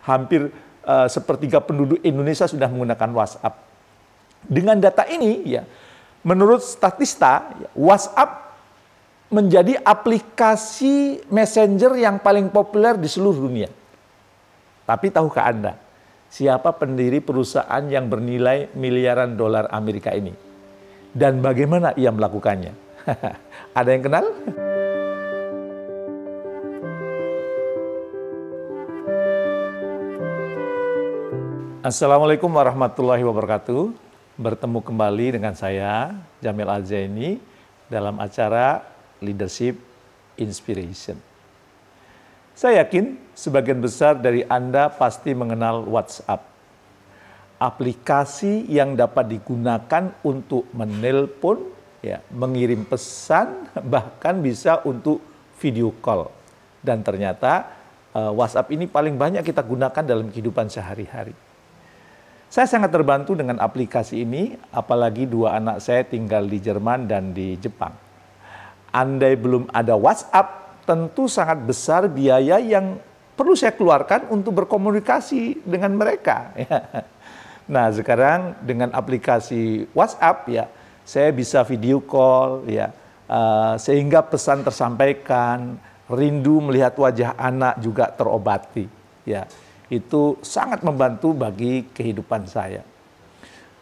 Hampir sepertiga penduduk Indonesia sudah menggunakan WhatsApp. Dengan data ini, ya, menurut Statista, WhatsApp menjadi aplikasi messenger yang paling populer di seluruh dunia. Tapi tahukah Anda, siapa pendiri perusahaan yang bernilai miliaran dolar Amerika ini? Dan bagaimana ia melakukannya? Ada yang kenal? Assalamualaikum warahmatullahi wabarakatuh. Bertemu kembali dengan saya, Jamil Al-Zaini, dalam acara Leadership Inspiration. Saya yakin sebagian besar dari Anda pasti mengenal WhatsApp. Aplikasi yang dapat digunakan untuk menelpon, ya, mengirim pesan, bahkan bisa untuk video call. Dan ternyata WhatsApp ini paling banyak kita gunakan dalam kehidupan sehari-hari. Saya sangat terbantu dengan aplikasi ini, apalagi dua anak saya tinggal di Jerman dan di Jepang. Andai belum ada WhatsApp, tentu sangat besar biaya yang perlu saya keluarkan untuk berkomunikasi dengan mereka. Nah, sekarang dengan aplikasi WhatsApp, ya, saya bisa video call, ya, sehingga pesan tersampaikan, rindu melihat wajah anak juga terobati. Ya, itu sangat membantu bagi kehidupan saya.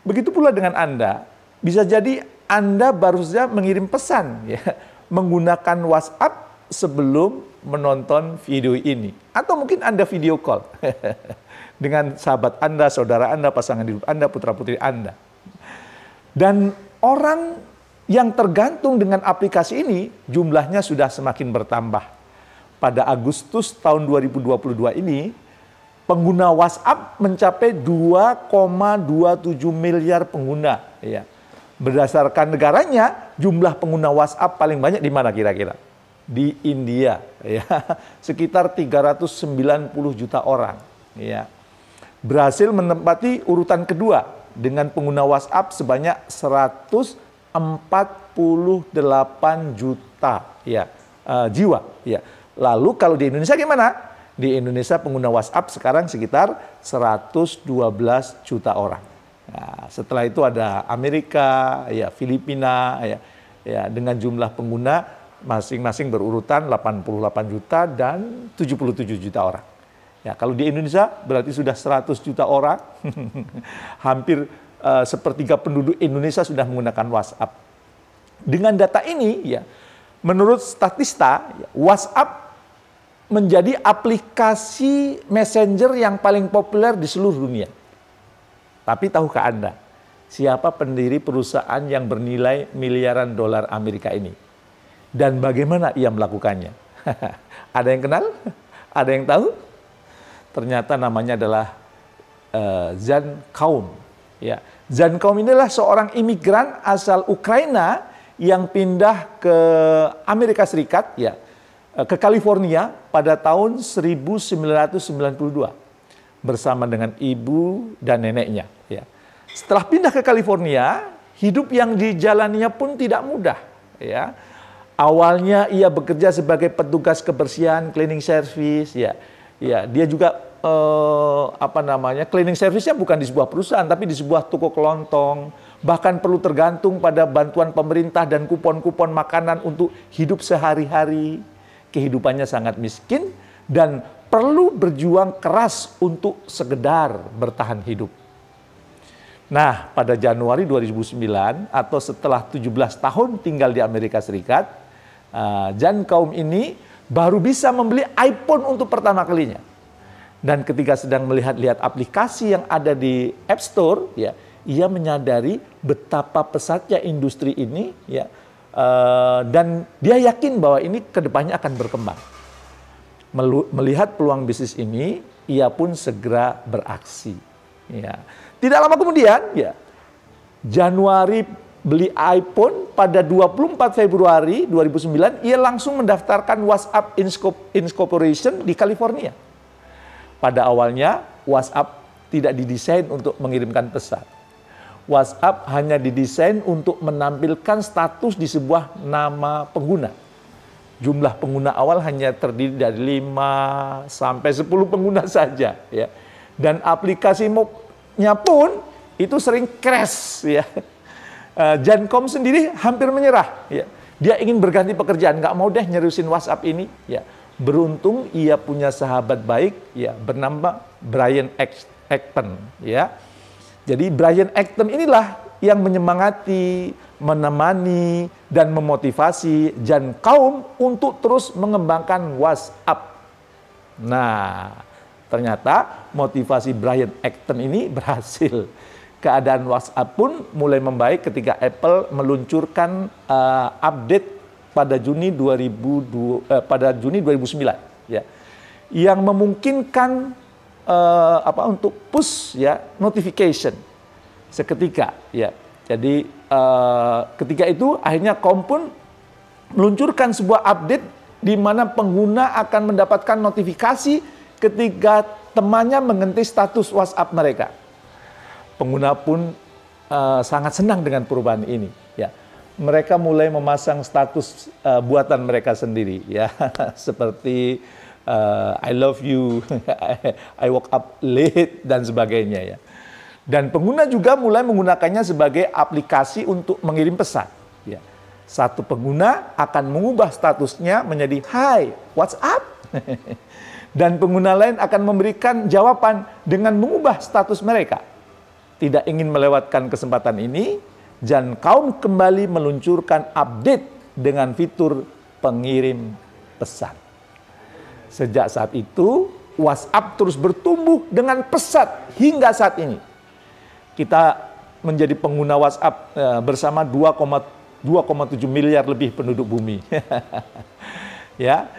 Begitu pula dengan Anda, bisa jadi Anda baru saja mengirim pesan, ya, menggunakan WhatsApp sebelum menonton video ini. Atau mungkin Anda video call dengan sahabat Anda, saudara Anda, pasangan hidup Anda, putra-putri Anda. Dan orang yang tergantung dengan aplikasi ini jumlahnya sudah semakin bertambah. Pada Agustus tahun 2022 ini, pengguna WhatsApp mencapai 2,27 miliar pengguna. Ya. Berdasarkan negaranya, jumlah pengguna WhatsApp paling banyak di mana kira-kira? Di India, ya, sekitar 390 juta orang, ya. Berhasil menempati urutan kedua dengan pengguna WhatsApp sebanyak 148 juta, ya, jiwa, ya. Lalu kalau di Indonesia gimana? Di Indonesia pengguna WhatsApp sekarang sekitar 112 juta orang. Nah, setelah itu ada Amerika, ya, Filipina, ya, dengan jumlah pengguna masing-masing berurutan 88 juta dan 77 juta orang. Ya, kalau di Indonesia berarti sudah 100 juta orang. Hampir sepertiga penduduk Indonesia sudah menggunakan WhatsApp. Dengan data ini, ya, menurut Statista, ya, WhatsApp menjadi aplikasi messenger yang paling populer di seluruh dunia. Tapi tahukah Anda, siapa pendiri perusahaan yang bernilai miliaran dolar Amerika ini? Dan bagaimana ia melakukannya? Ada yang kenal? Ada yang tahu? Ternyata namanya adalah Jan Koum. Ya. Jan Koum ini adalah seorang imigran asal Ukraina yang pindah ke Amerika Serikat, ya, ke California pada tahun 1992 bersama dengan ibu dan neneknya. Ya. Setelah pindah ke California, hidup yang dijalaninya pun tidak mudah. Ya. Awalnya ia bekerja sebagai petugas kebersihan, cleaning service, ya. Ya, dia juga cleaning service-nya bukan di sebuah perusahaan tapi di sebuah toko kelontong. Bahkan perlu tergantung pada bantuan pemerintah dan kupon-kupon makanan untuk hidup sehari-hari. Kehidupannya sangat miskin dan perlu berjuang keras untuk sekedar bertahan hidup. Nah, pada Januari 2009 atau setelah 17 tahun tinggal di Amerika Serikat, Jan Koum ini baru bisa membeli iPhone untuk pertama kalinya. Dan ketika sedang melihat-lihat aplikasi yang ada di App Store, ya, ia menyadari betapa pesatnya industri ini, ya, dan dia yakin bahwa ini kedepannya akan berkembang. Melihat peluang bisnis ini, ia pun segera beraksi. Ya. Tidak lama kemudian, ya, Januari beli iPhone, pada 24 Februari 2009 ia langsung mendaftarkan WhatsApp Incorporation di California. Pada awalnya WhatsApp tidak didesain untuk mengirimkan pesan. WhatsApp hanya didesain untuk menampilkan status di sebuah nama pengguna. jumlah pengguna awal hanya terdiri dari 5 sampai 10 pengguna saja, ya. Dan aplikasinya pun itu sering crash, ya. Jancom sendiri hampir menyerah, ya. Dia ingin berganti pekerjaan, nggak mau deh nyerusin WhatsApp ini, ya. Beruntung ia punya sahabat baik, ya, bernama Brian Acton, ya. Jadi Brian Acton inilah yang menyemangati, menemani, dan memotivasi Jancom untuk terus mengembangkan WhatsApp. Nah, ternyata motivasi Brian Acton ini berhasil. Keadaan WhatsApp pun mulai membaik ketika Apple meluncurkan update pada Juni 2009, ya, yang memungkinkan untuk push, ya, notification seketika, ya. Jadi ketika itu akhirnya kaum pun meluncurkan sebuah update di mana pengguna akan mendapatkan notifikasi ketika temannya mengetik status WhatsApp mereka. Pengguna pun sangat senang dengan perubahan ini, ya. Mereka mulai memasang status buatan mereka sendiri, ya, seperti I love you, I woke up late, dan sebagainya, ya. Dan pengguna juga mulai menggunakannya sebagai aplikasi untuk mengirim pesan, ya. Satu pengguna akan mengubah statusnya menjadi Hai, WhatsApp. Dan pengguna lain akan memberikan jawaban dengan mengubah status mereka. Tidak ingin melewatkan kesempatan ini, Jancom kembali meluncurkan update dengan fitur pengirim pesan. Sejak saat itu, WhatsApp terus bertumbuh dengan pesat hingga saat ini. Kita menjadi pengguna WhatsApp bersama 2,7 miliar lebih penduduk bumi. Ya.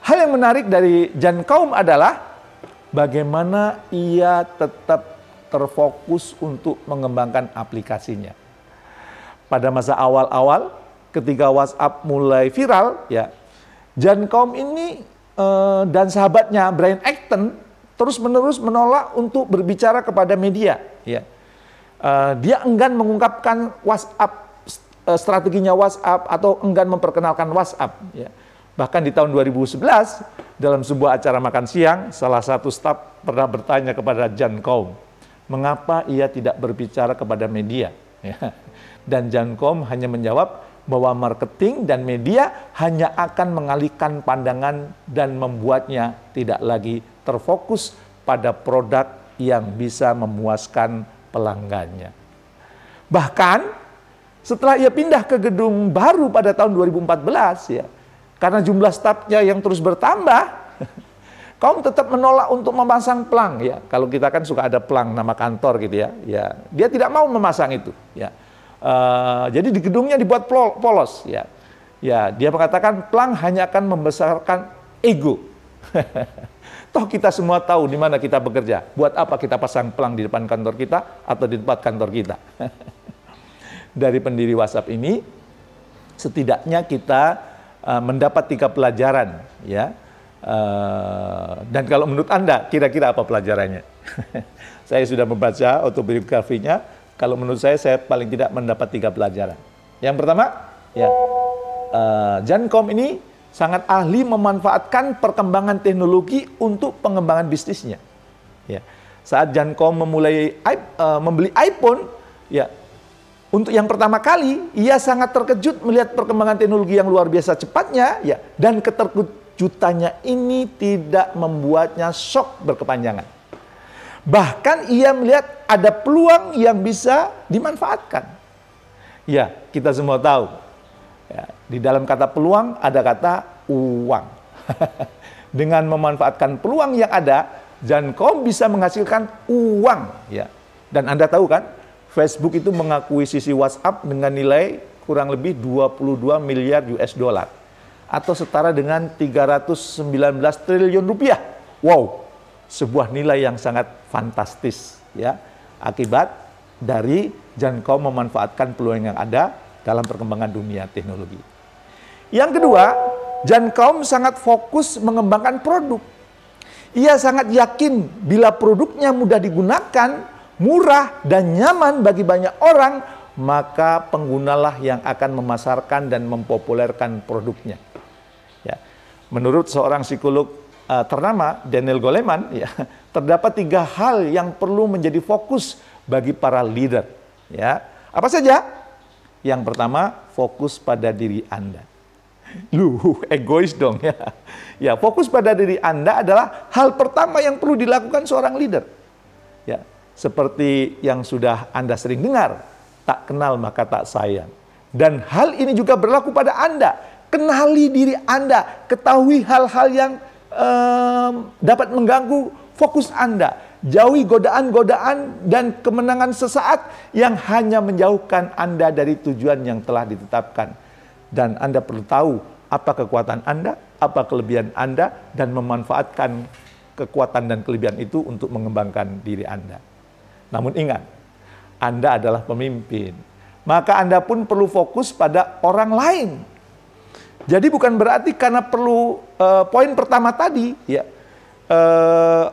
Hal yang menarik dari Jancom adalah bagaimana ia tetap terfokus untuk mengembangkan aplikasinya. Pada masa awal-awal ketika WhatsApp mulai viral, ya, Jancom ini dan sahabatnya Brian Acton terus-menerus menolak untuk berbicara kepada media, ya. Dia enggan mengungkapkan WhatsApp, strateginya WhatsApp, atau enggan memperkenalkan WhatsApp, ya. Bahkan di tahun 2011 dalam sebuah acara makan siang, salah satu staf pernah bertanya kepada Jancom, mengapa ia tidak berbicara kepada media, ya. Dan Jancom hanya menjawab bahwa marketing dan media hanya akan mengalihkan pandangan dan membuatnya tidak lagi terfokus pada produk yang bisa memuaskan pelanggannya. Bahkan setelah ia pindah ke gedung baru pada tahun 2014, ya, karena jumlah stafnya yang terus bertambah, kaum tetap menolak untuk memasang pelang, ya. Kalau kita kan suka ada pelang nama kantor gitu, ya. Ya, dia tidak mau memasang itu, ya. Jadi di gedungnya dibuat polos, ya. Ya, dia mengatakan pelang hanya akan membesarkan ego. Toh kita semua tahu di mana kita bekerja. Buat apa kita pasang pelang di depan kantor kita atau di tempat kantor kita? Dari pendiri WhatsApp ini, setidaknya kita mendapat 3 pelajaran, ya. Dan kalau menurut Anda, kira-kira apa pelajarannya? Saya sudah membaca autobiografinya. Kalau menurut saya paling tidak mendapat 3 pelajaran. Yang pertama, ya, Jancom ini sangat ahli memanfaatkan perkembangan teknologi untuk pengembangan bisnisnya. Ya. Saat Jancom membeli iPhone, ya, untuk yang pertama kali, ia sangat terkejut melihat perkembangan teknologi yang luar biasa cepatnya, ya, dan keterkejutannya ini tidak membuatnya shock berkepanjangan. Bahkan ia melihat ada peluang yang bisa dimanfaatkan. Ya, kita semua tahu, ya, di dalam kata peluang ada kata uang. Dengan memanfaatkan peluang yang ada, Jancom bisa menghasilkan uang, ya. Dan Anda tahu kan, Facebook itu mengakuisisi WhatsApp dengan nilai kurang lebih 22 miliar US dollar atau setara dengan 319 triliun rupiah. Wow, sebuah nilai yang sangat fantastis, ya, akibat dari Jancom memanfaatkan peluang yang ada dalam perkembangan dunia teknologi. Yang kedua, Jancom sangat fokus mengembangkan produk. Ia sangat yakin bila produknya mudah digunakan, murah dan nyaman bagi banyak orang, maka penggunalah yang akan memasarkan dan mempopulerkan produknya. Ya. Menurut seorang psikolog ternama, Daniel Goleman, ya, terdapat 3 hal yang perlu menjadi fokus bagi para leader. Ya, apa saja? Yang pertama, fokus pada diri Anda. Lu egois dong ya. Ya, fokus pada diri Anda adalah hal pertama yang perlu dilakukan seorang leader. Ya, seperti yang sudah Anda sering dengar, tak kenal maka tak sayang. Dan hal ini juga berlaku pada Anda. Kenali diri Anda, ketahui hal-hal yang dapat mengganggu fokus Anda. Jauhi godaan-godaan dan kemenangan sesaat yang hanya menjauhkan Anda dari tujuan yang telah ditetapkan. Dan Anda perlu tahu apa kekuatan Anda, apa kelebihan Anda, dan memanfaatkan kekuatan dan kelebihan itu untuk mengembangkan diri Anda. Namun ingat, Anda adalah pemimpin. Maka Anda pun perlu fokus pada orang lain. Jadi bukan berarti karena perlu poin pertama tadi, ya,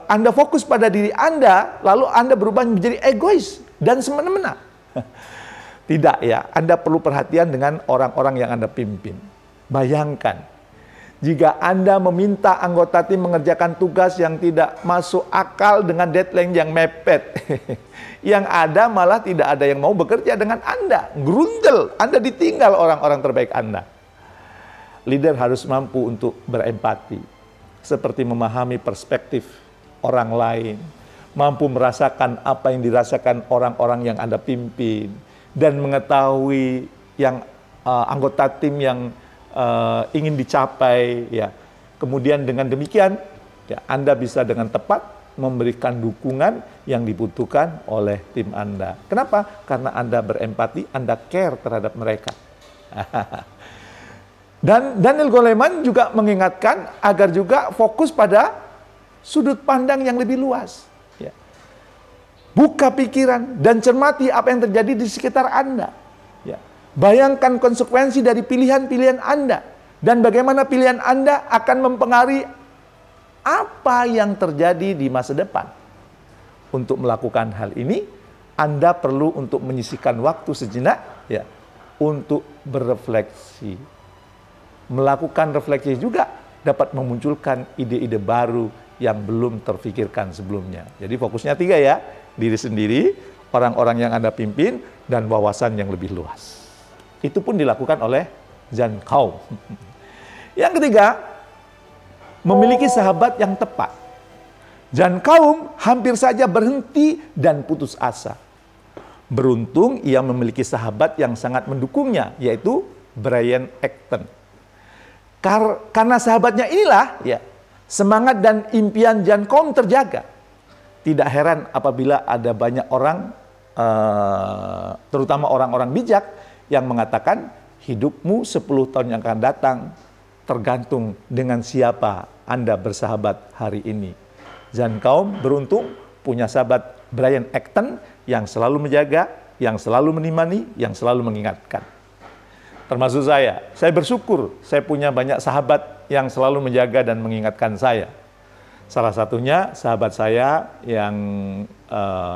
Anda fokus pada diri Anda, lalu Anda berubah menjadi egois dan semena-mena. Tidak ya, Anda perlu perhatian dengan orang-orang yang Anda pimpin. Bayangkan, jika Anda meminta anggota tim mengerjakan tugas yang tidak masuk akal dengan deadline yang mepet, yang ada malah tidak ada yang mau bekerja dengan Anda. Grundel, Anda ditinggal orang-orang terbaik Anda. Leader harus mampu untuk berempati, seperti memahami perspektif orang lain, mampu merasakan apa yang dirasakan orang-orang yang Anda pimpin, dan mengetahui yang anggota tim yang ingin dicapai. Ya. Kemudian dengan demikian, ya, Anda bisa dengan tepat memberikan dukungan yang dibutuhkan oleh tim Anda. Kenapa? Karena Anda berempati, Anda care terhadap mereka. Dan Daniel Goleman juga mengingatkan agar juga fokus pada sudut pandang yang lebih luas. Ya. Buka pikiran dan cermati apa yang terjadi di sekitar Anda. Ya. Bayangkan konsekuensi dari pilihan-pilihan Anda. Dan bagaimana pilihan Anda akan mempengaruhi apa yang terjadi di masa depan. Untuk melakukan hal ini, Anda perlu untuk menyisihkan waktu sejenak, ya, untuk berefleksi. Melakukan refleksi juga dapat memunculkan ide-ide baru yang belum terfikirkan sebelumnya. Jadi fokusnya 3 ya, diri sendiri, orang-orang yang Anda pimpin, dan wawasan yang lebih luas. Itu pun dilakukan oleh Jan Kaum. Yang ketiga, memiliki sahabat yang tepat. Jan Kaum hampir saja berhenti dan putus asa. Beruntung ia memiliki sahabat yang sangat mendukungnya, yaitu Brian Acton. Karena sahabatnya inilah, ya, semangat dan impian Jan Kaum terjaga. Tidak heran apabila ada banyak orang, terutama orang-orang bijak, yang mengatakan hidupmu 10 tahun yang akan datang tergantung dengan siapa Anda bersahabat hari ini. Jan Kaum beruntung punya sahabat Brian Acton yang selalu menjaga, yang selalu menemani, yang selalu mengingatkan. Termasuk saya bersyukur saya punya banyak sahabat yang selalu menjaga dan mengingatkan saya. Salah satunya sahabat saya yang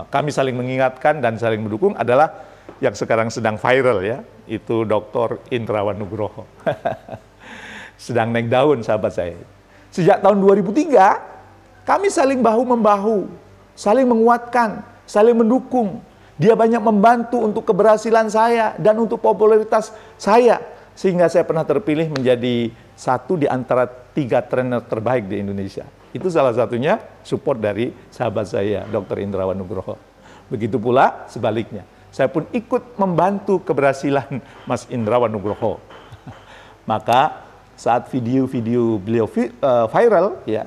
kami saling mengingatkan dan saling mendukung adalah yang sekarang sedang viral ya, itu Dr. Indrawan Nugroho. Sedang naik daun sahabat saya. Sejak tahun 2003 kami saling bahu-membahu, saling menguatkan, saling mendukung. Dia banyak membantu untuk keberhasilan saya dan untuk popularitas saya. Sehingga saya pernah terpilih menjadi 1 di antara 3 trainer terbaik di Indonesia. Itu salah satunya support dari sahabat saya, Dr. Indrawan Nugroho. Begitu pula sebaliknya. Saya pun ikut membantu keberhasilan Mas Indrawan Nugroho. Maka saat video-video beliau viral, ya,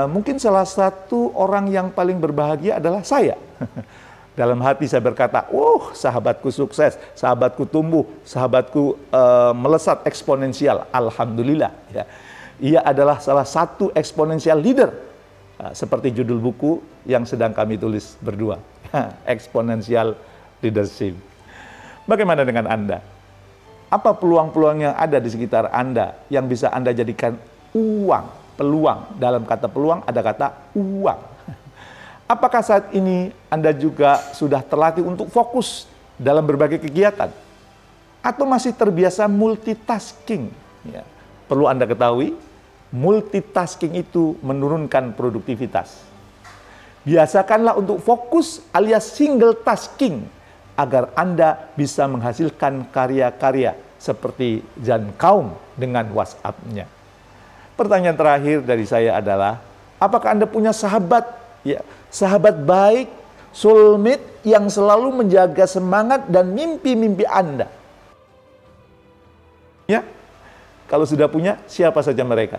mungkin salah satu orang yang paling berbahagia adalah saya. Dalam hati saya berkata, sahabatku sukses, sahabatku tumbuh, sahabatku melesat eksponensial. Alhamdulillah. Ya. Ia adalah salah satu eksponensial leader. Seperti judul buku yang sedang kami tulis berdua. Exponential Leadership. Bagaimana dengan Anda? Apa peluang-peluang yang ada di sekitar Anda yang bisa Anda jadikan uang? Peluang, dalam kata peluang ada kata uang. Apakah saat ini Anda juga sudah terlatih untuk fokus dalam berbagai kegiatan? Atau masih terbiasa multitasking? Ya. Perlu Anda ketahui, multitasking itu menurunkan produktivitas. Biasakanlah untuk fokus alias single tasking agar Anda bisa menghasilkan karya-karya seperti Jan Kaum dengan WhatsApp-nya. Pertanyaan terakhir dari saya adalah, apakah Anda punya sahabat, ya, sahabat baik, soulmate yang selalu menjaga semangat dan mimpi-mimpi Anda? Ya, kalau sudah punya, siapa saja mereka?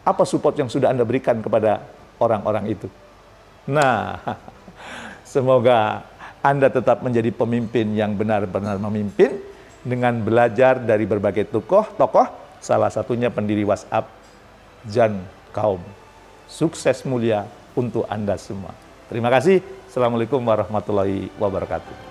Apa support yang sudah Anda berikan kepada orang-orang itu? Nah, semoga Anda tetap menjadi pemimpin yang benar-benar memimpin dengan belajar dari berbagai tokoh, salah satunya pendiri WhatsApp, Jan Kaum. Sukses mulia untuk Anda semua. Terima kasih. Assalamualaikum warahmatullahi wabarakatuh.